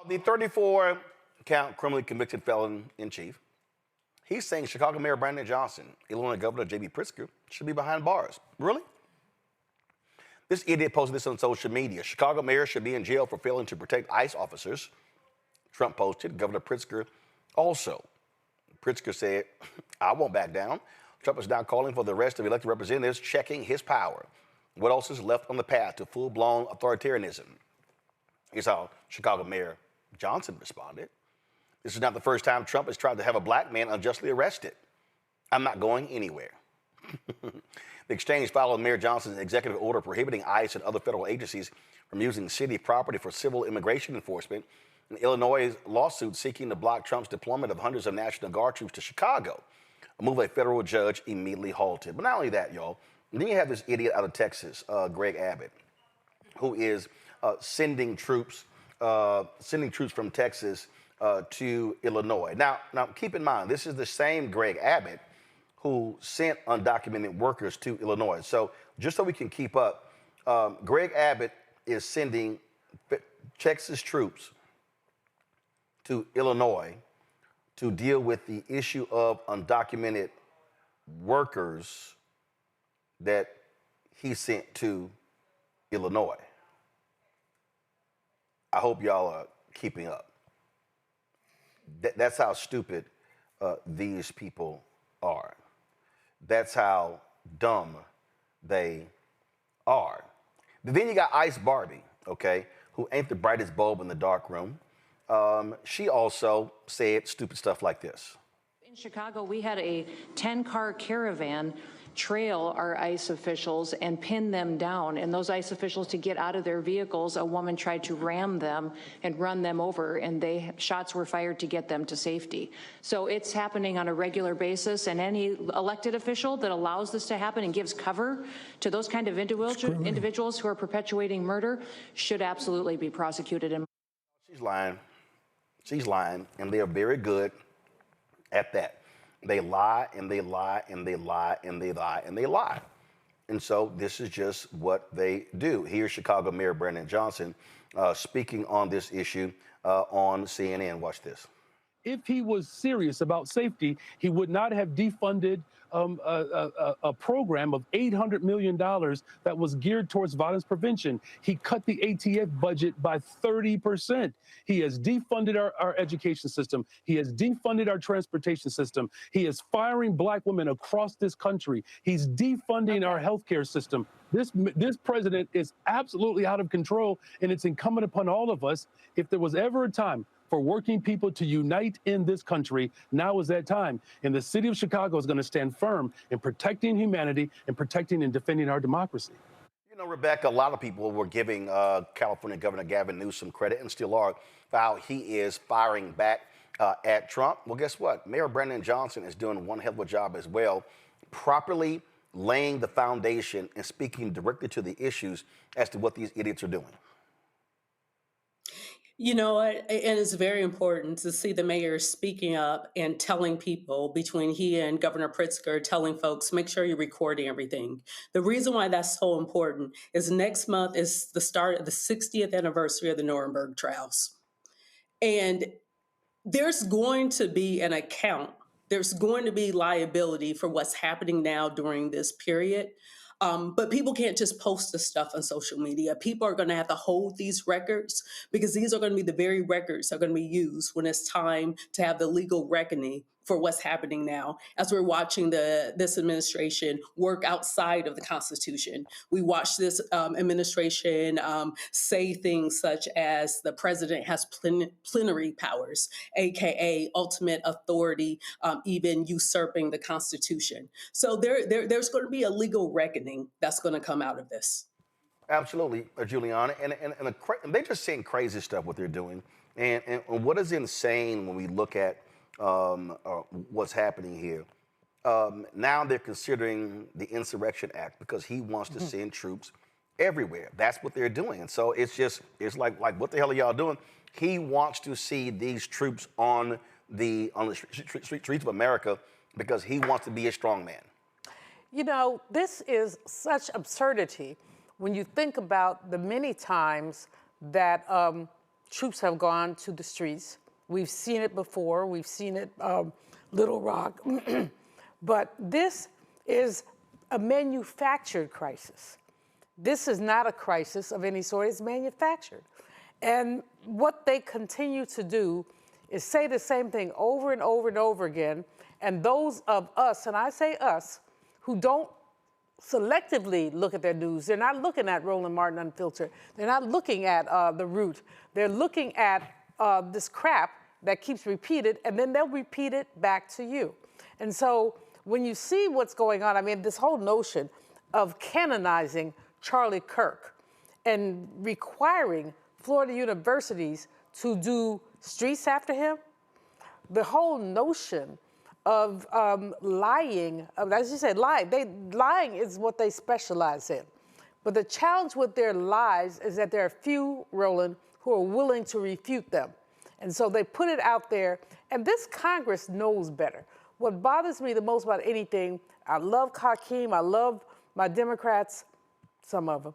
The 34-count criminally convicted felon in chief, he's saying Chicago Mayor Brandon Johnson, Illinois Governor J.B. Pritzker should be behind bars. Really? This idiot posted this on social media. Chicago mayor should be in jail for failing to protect ICE officers. Trump posted. Governor Pritzker also. Pritzker said, I won't back down. Trump is now calling for the arrest of elected representatives, checking his power. What else is left on the path to full-blown authoritarianism? Here's how Chicago Mayor Johnson responded. This is not the first time Trump has tried to have a black man unjustly arrested. I'm not going anywhere. The exchange followed Mayor Johnson's executive order prohibiting ICE and other federal agencies from using city property for civil immigration enforcement, and Illinois' lawsuit seeking to block Trump's deployment of hundreds of National Guard troops to Chicago, a move a federal judge immediately halted. But not only that, y'all, then you have this idiot out of Texas, Greg Abbott, who is sending troops from Texas to Illinois. Now, keep in mind, this is the same Greg Abbott who sent undocumented workers to Illinois. So just so we can keep up, Greg Abbott is sending Texas troops to Illinois to deal with the issue of undocumented workers that he sent to Illinois. I hope y'all are keeping up. That's how stupid these people are. That's how dumb they are. But then you got Ice Barbie, okay, who ain't the brightest bulb in the dark room. She also said stupid stuff like this. In Chicago, we had a 10-car caravan trail our ICE officials and pin them down. And those ICE officials, to get out of their vehicles, a woman tried to ram them and run them over, and shots were fired to get them to safety. So it's happening on a regular basis, and any elected official that allows this to happen and gives cover to those kind of individuals who are perpetuating murder should absolutely be prosecuted. She's lying. She's lying, and they are very good at that. They lie and they lie and they lie and they lie and they lie. And so this is just what they do. Here's Chicago Mayor Brandon Johnson speaking on this issue on CNN. Watch this. If he was serious about safety, he would not have defunded a program of $800 million that was geared towards violence prevention. He cut the ATF budget by 30%. He has defunded our education system. He has defunded our transportation system. He is firing black women across this country. He's defunding our healthcare system. This president is absolutely out of control, and it's incumbent upon all of us, if there was ever a time for working people to unite in this country, now is that time. And the city of Chicago is going to stand firm in protecting humanity and protecting and defending our democracy. You know, Rebecca, a lot of people were giving California Governor Gavin Newsom credit, and still are, for how he is firing back at Trump. Well, guess what? Mayor Brandon Johnson is doing one hell of a job as well, properly laying the foundation and speaking directly to the issues as to what these idiots are doing. You know what? And it's very important to see the mayor speaking up and telling people, between he and Governor Pritzker, telling folks, make sure you're recording everything. The reason why that's so important is next month is the start of the 60th anniversary of the Nuremberg trials. And there's going to be an account. There's going to be liability for what's happening now during this period. But people can't just post this stuff on social media. People are going to have to hold these records, because these are going to be the very records that are going to be used when it's time to have the legal reckoning for what's happening now, as we're watching this administration work outside of the Constitution. We watch this administration say things such as the president has plenary powers, aka ultimate authority, even usurping the Constitution. So there's going to be a legal reckoning that's going to come out of this. Absolutely, Juliana, and they're just saying crazy stuff what they're doing, and what is insane when we look at what's happening here. Now they're considering the Insurrection Act because he wants to send troops everywhere. That's what they're doing. And so it's like what the hell are y'all doing? He wants to see these troops on the streets of America because he wants to be a strong man. You know, this is such absurdity when you think about the many times that troops have gone to the streets. We've seen it before. We've seen it, Little Rock. But this is a manufactured crisis. This is not a crisis of any sort. It's manufactured. And what they continue to do is say the same thing over and over and over again. And those of us, and I say us, who don't selectively look at their news, they're not looking at Roland Martin Unfiltered. They're not looking at The Root. They're looking at this crap that keeps repeated, and then they'll repeat it back to you. And so when you see what's going on, I mean, this whole notion of canonizing Charlie Kirk and requiring Florida universities to do streets after him, the whole notion of lying, as you said, lying is what they specialize in. But the challenge with their lies is that there are few, Roland, who are willing to refute them. And so they put it out there, and this Congress knows better. What bothers me the most about anything, I love Hakeem, I love my Democrats, some of them,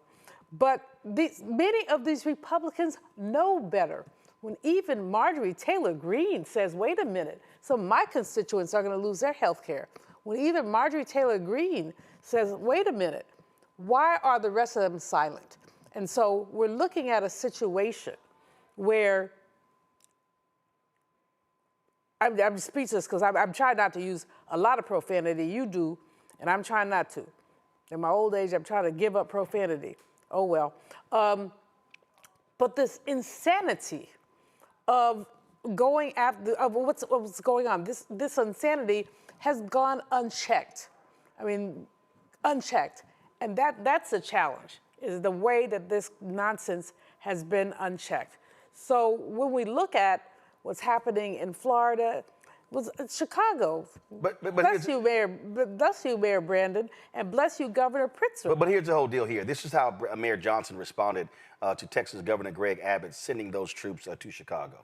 but many of these Republicans know better. When even Marjorie Taylor Greene says, wait a minute, so my constituents are going to lose their health care. When even Marjorie Taylor Greene says, wait a minute, why are the rest of them silent? And so we're looking at a situation where I'm speechless because I'm trying not to use a lot of profanity. You do, and I'm trying not to. In my old age, I'm trying to give up profanity. Oh, well. But this insanity of going after, of what's going on, this insanity has gone unchecked. I mean, unchecked. And that's a challenge, is the way that this nonsense has been unchecked. So when we look at what's happening in Florida, was Chicago. Bless you, Mayor Brandon, and bless you, Governor Pritzker. But here's the whole deal here. This is how Mayor Johnson responded to Texas Governor Greg Abbott sending those troops to Chicago.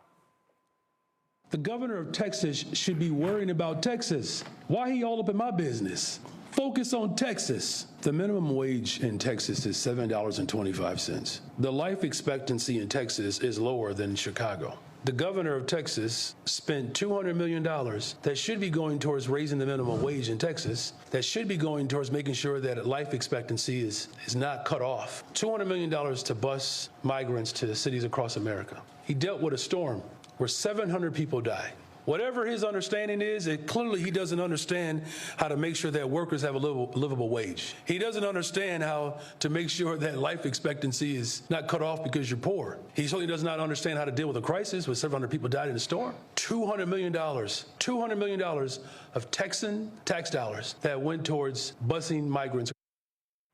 The governor of Texas should be worrying about Texas. Why he all up in my business? Focus on Texas. The minimum wage in Texas is $7.25. The life expectancy in Texas is lower than Chicago. The governor of Texas spent $200 million that should be going towards raising the minimum wage in Texas, that should be going towards making sure that life expectancy is not cut off. $200 million to bus migrants to cities across America. He dealt with a storm where 700 people died. Whatever his understanding is, clearly he doesn't understand how to make sure that workers have a livable wage. He doesn't understand how to make sure that life expectancy is not cut off because you're poor. He certainly does not understand how to deal with a crisis where 700 people died in a storm. $200 million of Texan tax dollars that went towards busing migrants.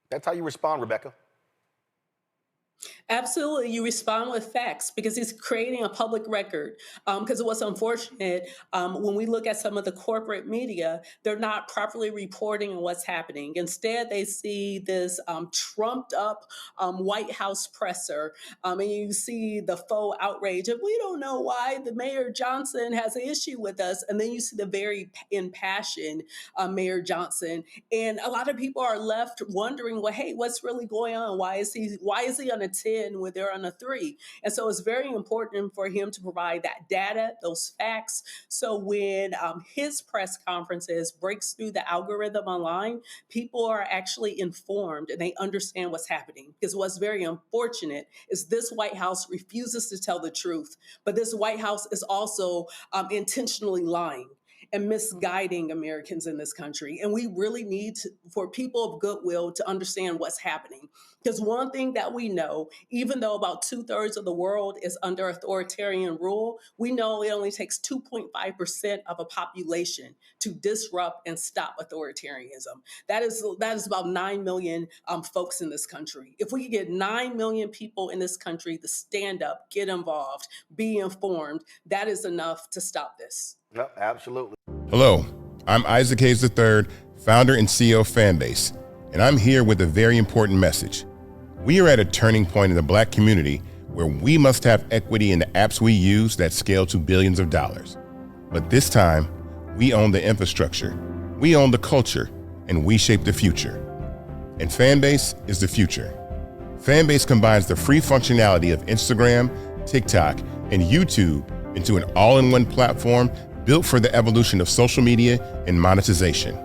That's how you respond, Rebecca. Absolutely. You respond with facts because he's creating a public record. Because what's unfortunate, when we look at some of the corporate media, they're not properly reporting on what's happening. Instead, they see this trumped up White House presser, and you see the faux outrage of, we don't know why the Mayor Johnson has an issue with us. And then you see the very impassioned Mayor Johnson. And a lot of people are left wondering, well, hey, what's really going on? Why is he on a 10 when they're on a 3? And so it's very important for him to provide that data, those facts. So when his press conferences breaks through the algorithm online, people are actually informed and they understand what's happening. Because what's very unfortunate is this White House refuses to tell the truth, but this White House is also intentionally lying and misguiding Americans in this country. And we really need for people of goodwill to understand what's happening. Because one thing that we know, even though about 2/3 of the world is under authoritarian rule, we know it only takes 2.5% of a population to disrupt and stop authoritarianism. That is about 9 million folks in this country. If we could get 9 million people in this country to stand up, get involved, be informed, that is enough to stop this. Yep, absolutely. Hello, I'm Isaac Hayes III, founder and CEO of Fanbase, and I'm here with a very important message. We are at a turning point in the Black community where we must have equity in the apps we use that scale to billions of dollars. But this time, we own the infrastructure, we own the culture, and we shape the future. And Fanbase is the future. Fanbase combines the free functionality of Instagram, TikTok, and YouTube into an all-in-one platform built for the evolution of social media and monetization.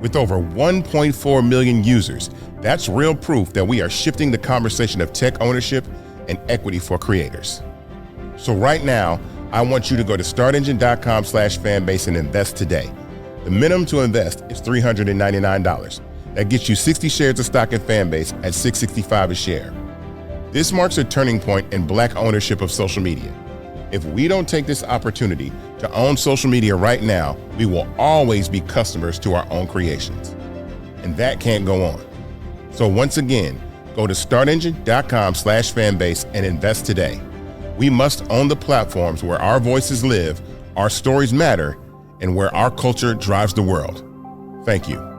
With over 1.4 million users, that's real proof that we are shifting the conversation of tech ownership and equity for creators. So right now, I want you to go to startengine.com/fanbase and invest today. The minimum to invest is $399. That gets you 60 shares of stock in Fanbase at $665 a share. This marks a turning point in Black ownership of social media. If we don't take this opportunity to own social media right now, we will always be customers to our own creations. And that can't go on. So once again, go to startengine.com/fanbase and invest today. We must own the platforms where our voices live, our stories matter, and where our culture drives the world. Thank you.